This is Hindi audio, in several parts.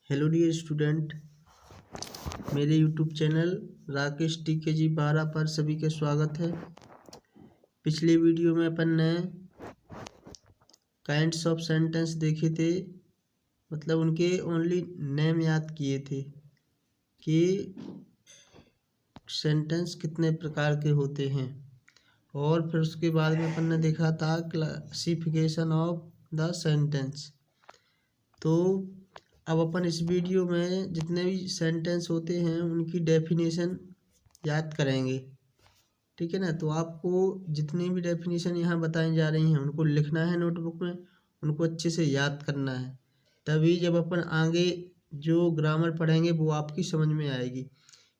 हेलो डियर स्टूडेंट, मेरे यूट्यूब चैनल राकेश TKG 12 पर सभी का स्वागत है। पिछले वीडियो में अपन ने काइंड्स ऑफ सेंटेंस देखे थे, मतलब उनके ओनली नेम याद किए थे कि सेंटेंस कितने प्रकार के होते हैं। और फिर उसके बाद में अपन ने देखा था क्लासिफिकेशन ऑफ द सेंटेंस। तो अब अपन इस वीडियो में जितने भी सेंटेंस होते हैं उनकी डेफिनेशन याद करेंगे, ठीक है ना। तो आपको जितनी भी डेफिनेशन यहाँ बताई जा रही हैं उनको लिखना है नोटबुक में, उनको अच्छे से याद करना है, तभी जब अपन आगे जो ग्रामर पढ़ेंगे वो आपकी समझ में आएगी।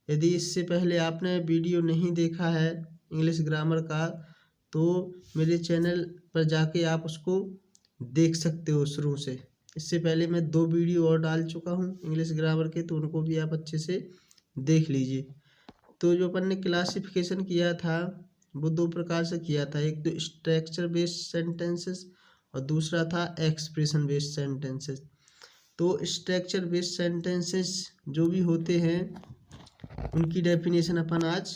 यदि इससे पहले आपने वीडियो नहीं देखा है इंग्लिश ग्रामर का तो मेरे चैनल पर जाके आप उसको देख सकते हो शुरू से। इससे पहले मैं 2 वीडियो और डाल चुका हूँ इंग्लिश ग्रामर के, तो उनको भी आप अच्छे से देख लीजिए। तो जो अपन ने क्लासिफिकेशन किया था वो 2 प्रकार से किया था, एक तो स्ट्रक्चर बेस्ड सेंटेंसेस और दूसरा था एक्सप्रेशन बेस्ड सेंटेंसेस। तो स्ट्रक्चर बेस्ड सेंटेंसेस जो भी होते हैं उनकी डेफिनेशन अपन आज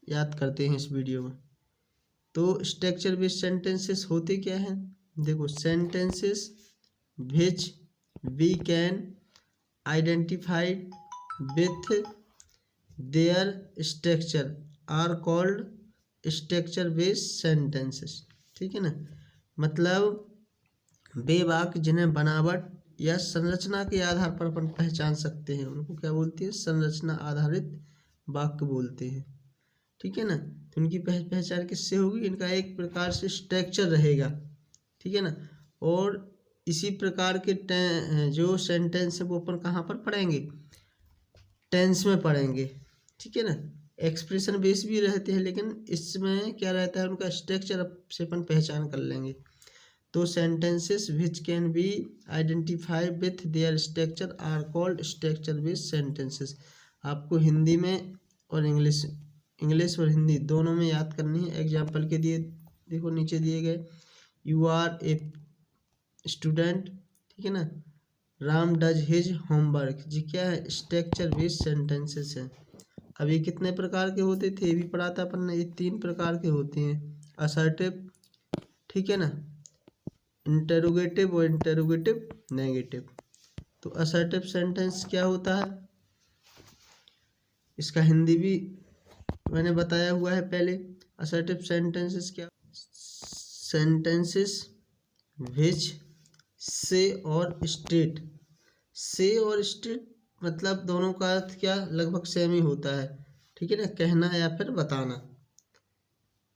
याद करते हैं इस वीडियो में। तो स्ट्रक्चर बेस्ड सेंटेंसेस होते क्या हैं, देखो, sentences which we can identify with their structure are called structure based sentences, ठीक है ना। मतलब वे वाक्य जिन्हें बनावट या संरचना के आधार पर अपन पहचान सकते हैं उनको क्या बोलते हैं, संरचना आधारित वाक्य बोलते हैं, ठीक है ना। तो उनकी पहचान किससे होगी, इनका एक प्रकार से स्ट्रक्चर रहेगा, ठीक है ना। और इसी प्रकार के जो सेंटेंस है वो अपन कहाँ पर पढ़ेंगे, टेंस में पढ़ेंगे, ठीक है ना। एक्सप्रेशन बेस भी रहते हैं लेकिन इसमें क्या रहता है, उनका स्ट्रक्चर से अपन पहचान कर लेंगे। तो sentences which can be identify with their structure are called structure based sentences. आपको हिंदी में और इंग्लिश और हिंदी दोनों में याद करनी है। एग्जाम्पल के दिए देखो नीचे दिए गए, यू आर ए स्टूडेंट, ठीक है ना, राम डज हिज होमवर्क, जी क्या है, स्ट्रक्चर बेस्ड सेंटेंसेस है। अब ये कितने प्रकार के होते थे ये भी पढ़ा था अपन ने, ये 3 प्रकार के होते हैं, असर्टिव, ठीक है ना, इंटरोगेटिव और इंटरोगेटिव नेगेटिव। तो असर्टिव सेंटेंस क्या होता है, इसका हिंदी भी मैंने बताया हुआ है पहले। असर्टिव सेंटेंसेस क्या, sentences which say or state, से और स्टेट मतलब दोनों का अर्थ क्या लगभग सेम ही होता है, ठीक है ना, कहना या फिर बताना।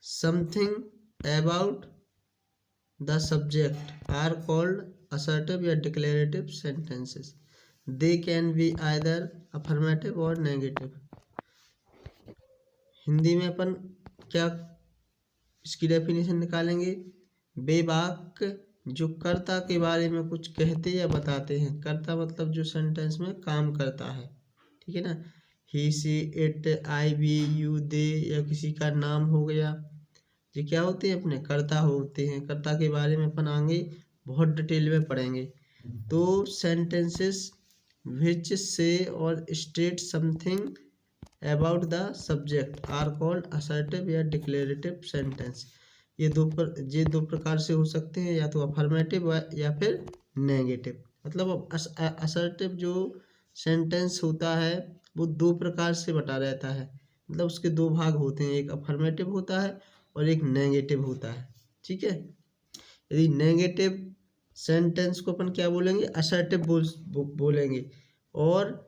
Something about the subject are called assertive या declarative sentences. They can be either affirmative और नेगेटिव। हिंदी में अपन क्या इसकी डेफिनेशन निकालेंगे, वे वाक्य जो कर्ता के बारे में कुछ कहते या बताते हैं, कर्ता मतलब जो सेंटेंस में काम करता है, ठीक है ना, he she it I we you they, या किसी का नाम हो गया, ये क्या होते हैं, अपने कर्ता होते हैं। कर्ता के बारे में अपन आगे बहुत डिटेल में पढ़ेंगे। तो sentences which say or state something about the subject are called assertive या डिक्लेरेटिव सेंटेंस। ये दो प्रकार से हो सकते हैं, या तो अफर्मेटिव या फिर नेगेटिव। मतलब असर्टिव जो सेंटेंस होता है वो 2 प्रकार से बटा रहता है, मतलब उसके 2 भाग होते हैं, एक अफर्मेटिव होता है और एक नेगेटिव होता है, ठीक है। यदि नेगेटिव सेंटेंस को अपन क्या बोलेंगे, असर्टिव बोलेंगे, और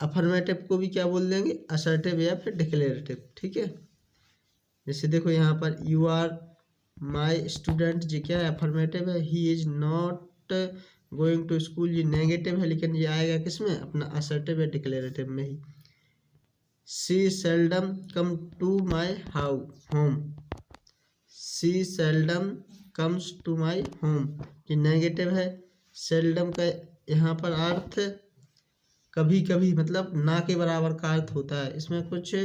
अफर्मेटिव को भी क्या बोल देंगे, असर्टिव या फिर डिक्लेरेटिव, ठीक है। जैसे देखो यहाँ पर यू आर माई स्टूडेंट, जी क्या है, अफर्मेटिव है। He is not going to school, ये नेगेटिव है, लेकिन ये आएगा किसमें, अपना असर्टिव या डिक्लेरेटिव में ही। She seldom come to my home, she seldom comes to my home, ये नेगेटिव है। सेल्डम का यहाँ पर अर्थ कभी कभी, मतलब ना के बराबर का अर्थ होता है। इसमें कुछ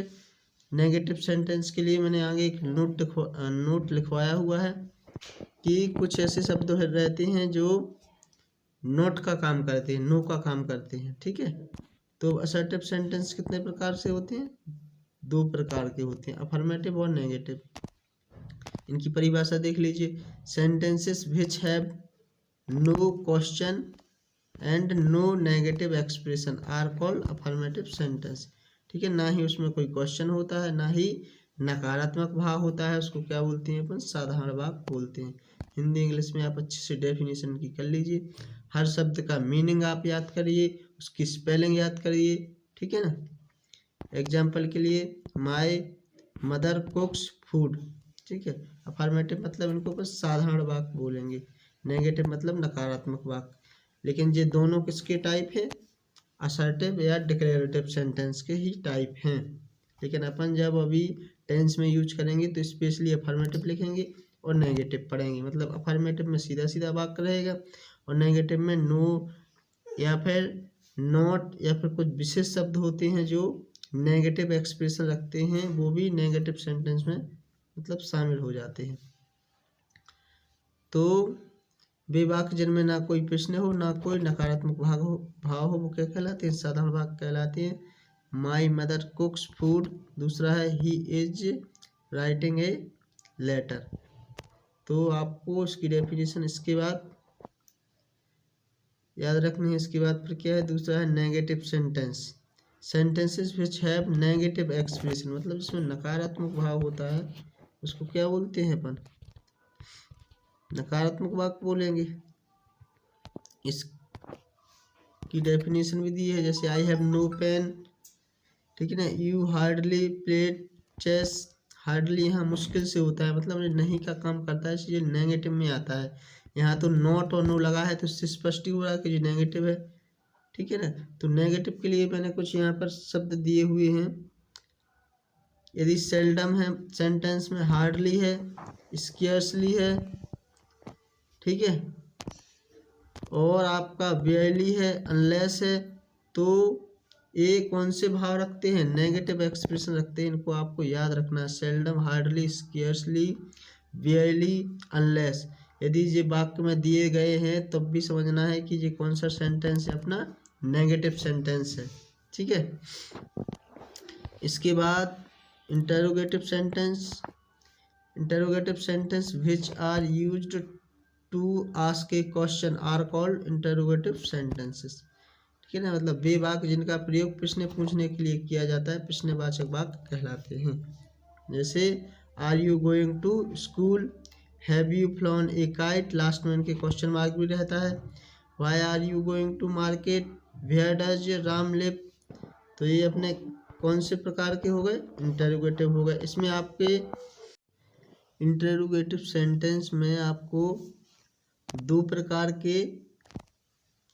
नेगेटिव सेंटेंस के लिए मैंने आगे एक नोट लिखवाया हुआ है कि कुछ ऐसे शब्द रहते हैं जो नॉट का काम करते हैं, नो का काम करते हैं। ठीक है, तो असर्टिव सेंटेंस कितने प्रकार से होते हैं? 2 प्रकार के होते हैं, अफर्मेटिव और नेगेटिव। इनकी परिभाषा देख लीजिए। Sentences which have no question and no negative expression are called affirmative sentence. ठीक है, ना ही उसमें कोई क्वेश्चन होता है, ना ही नकारात्मक भाव होता है, उसको क्या बोलते हैं अपन? साधारण वाक्य बोलते हैं। हिंदी इंग्लिश में आप अच्छे से डेफिनेशन की कर लीजिए। हर शब्द का मीनिंग आप याद करिए, उसकी स्पेलिंग याद करिए। ठीक है ना। एग्जाम्पल के लिए, माय मदर कुक्स फूड। ठीक है, अफर्मेटिव मतलब इनको बस साधारण वाक्य बोलेंगे, नेगेटिव मतलब नकारात्मक वाक्य। लेकिन ये दोनों किसके टाइप है? असर्टिव या डिक्लेरेटिव सेंटेंस के ही टाइप हैं। लेकिन अपन जब अभी टेंस में यूज करेंगे तो स्पेशली अफर्मेटिव लिखेंगे और नेगेटिव पढ़ेंगे। मतलब अफर्मेटिव में सीधा सीधा वाक्य रहेगा और नेगेटिव में नो या फिर नॉट या फिर कुछ विशेष शब्द होते हैं जो नेगेटिव एक्सप्रेशन रखते हैं, वो भी नेगेटिव सेंटेंस में मतलब शामिल हो जाते हैं। तो वे वाक्य जिनमें ना कोई प्रश्न हो, ना कोई नकारात्मक भाव हो, वो क्या कहलाते हैं? साधारण वाक्य कहलाते हैं। My mother cooks food. दूसरा है he is writing a letter. तो आपको इसकी डेफिनेशन इसके बाद याद रखनी है। इसके बाद फिर क्या है? दूसरा है negative sentence. Sentences which have negative expression, मतलब जिसमें नकारात्मक भाव होता है, उसको क्या बोलते हैं अपन? नकारात्मक वाक्य बोलेंगे। इसकी डेफिनेशन भी दी है, जैसे आई हैव नो पेन। ठीक है ना। You hardly played chess. Hardly यहाँ मुश्किल से होता है, मतलब नहीं का काम करता है, इसलिए नेगेटिव में आता है। यहाँ तो नॉट और नो लगा है तो इससे स्पष्ट ही हो रहा है कि जो नेगेटिव है। ठीक है ना। तो नेगेटिव के लिए मैंने कुछ यहाँ पर शब्द दिए हुए हैं। यदि सेल्डम है सेंटेंस में, हार्डली है, स्केर्सली है, ठीक है, और आपका बेयरली है, अनलेस है, तो ये कौन से भाव रखते हैं? नेगेटिव एक्सप्रेशन रखते हैं। इनको आपको याद रखना है। Seldom, hardly, scarcely, बेयरली, unless. यदि ये वाक्य में दिए गए हैं तब भी समझना है कि ये कौन सा सेंटेंस है? अपना नेगेटिव सेंटेंस है। ठीक है। इसके बाद interrogative sentence. Interrogative sentence which are used to ask a question are called interrogative sentences. ठीक है ना। मतलब वे वाक्य जिनका प्रयोग प्रश्न पूछने के लिए किया जाता है, प्रश्नवाचक वाक्य कहलाते हैं। जैसे are you going to school, have you flown a kite. Last में इनके क्वेश्चन मार्क भी रहता है। Why are you going to market, where does Ram live. तो ये अपने कौन से प्रकार के हो गए? इंटरोगेटिव हो गए। इसमें आपके इंटरोगेटिव सेंटेंस में आपको 2 प्रकार के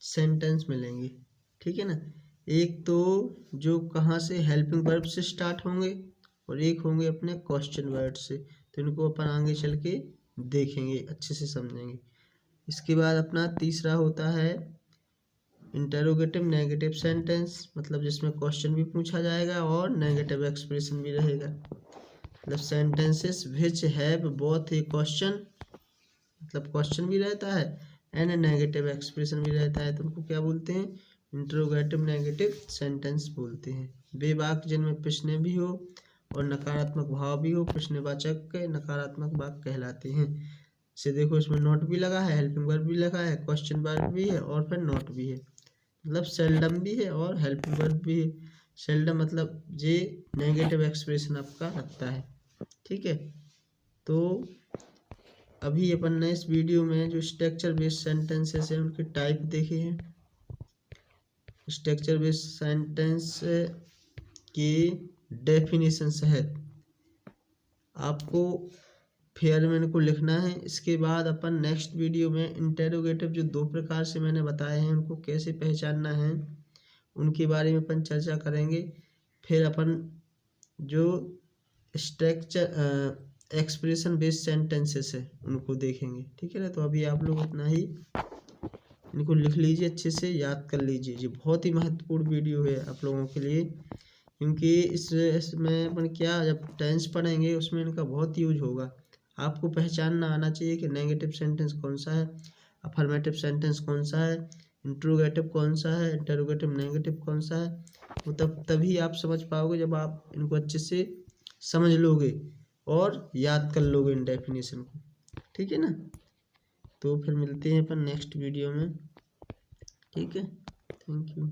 सेंटेंस मिलेंगे। ठीक है ना। एक तो जो कहाँ से हेल्पिंग वर्ब से स्टार्ट होंगे और एक होंगे अपने क्वेश्चन वर्ड से। तो इनको अपन आगे चल के देखेंगे, अच्छे से समझेंगे। इसके बाद अपना तीसरा होता है इंटरोगेटिव नेगेटिव सेंटेंस, मतलब जिसमें क्वेश्चन भी पूछा जाएगा और नेगेटिव एक्सप्रेशन भी रहेगा। मतलब sentences which have both A question, मतलब क्वेश्चन भी रहता है एंड नेगेटिव एक्सप्रेशन भी रहता है, तो उनको क्या बोलते हैं? इंटरोगेटिव नेगेटिव सेंटेंस बोलते हैं। वे वाक्य जिनमें प्रश्न भी हो और नकारात्मक भाव भी हो, प्रश्नवाचक के नकारात्मक वाक्य कहलाते हैं। से देखो इसमें नॉट भी लगा है, हेल्पिंग वर्ब भी लगा है, क्वेश्चन वर्ब भी है और फिर नॉट भी है। मतलब सेल्डम भी है और हेल्पिंग वर्ब भी है। सेल्डम मतलब ये नेगेटिव एक्सप्रेशन आपका रखता है। ठीक है। तो अभी अपन ने इस वीडियो में जो स्ट्रक्चर बेस्ड सेंटेंसेस हैं उनके टाइप देखे हैं। स्ट्रक्चर बेस्ड सेंटेंस की डेफिनेशन सहित आपको फेयर में इनको लिखना है। इसके बाद अपन नेक्स्ट वीडियो में इंटरोगेटिव जो 2 प्रकार से मैंने बताए हैं उनको कैसे पहचानना है उनके बारे में अपन चर्चा करेंगे। फिर अपन जो स्ट्रक्चर एक्सप्रेशन बेस्ड सेंटेंसेस है उनको देखेंगे। ठीक है ना। तो अभी आप लोग इतना ही इनको लिख लीजिए, अच्छे से याद कर लीजिए। ये बहुत ही महत्वपूर्ण वीडियो है आप लोगों के लिए, क्योंकि इसमें अपन क्या जब टेंस पढ़ेंगे उसमें इनका बहुत यूज होगा। आपको पहचानना आना चाहिए कि नेगेटिव सेंटेंस कौन सा है, अफर्मेटिव सेंटेंस कौन सा है, इंट्रोगेटिव कौन सा है, इंटरोगेटिव नेगेटिव कौन सा है, वो तभी आप समझ पाओगे जब आप इनको अच्छे से समझ लोगे और याद कर लोगे इन डेफिनेशन को। ठीक है ना। तो फिर मिलते हैं अपन नेक्स्ट वीडियो में। ठीक है, थैंक यू।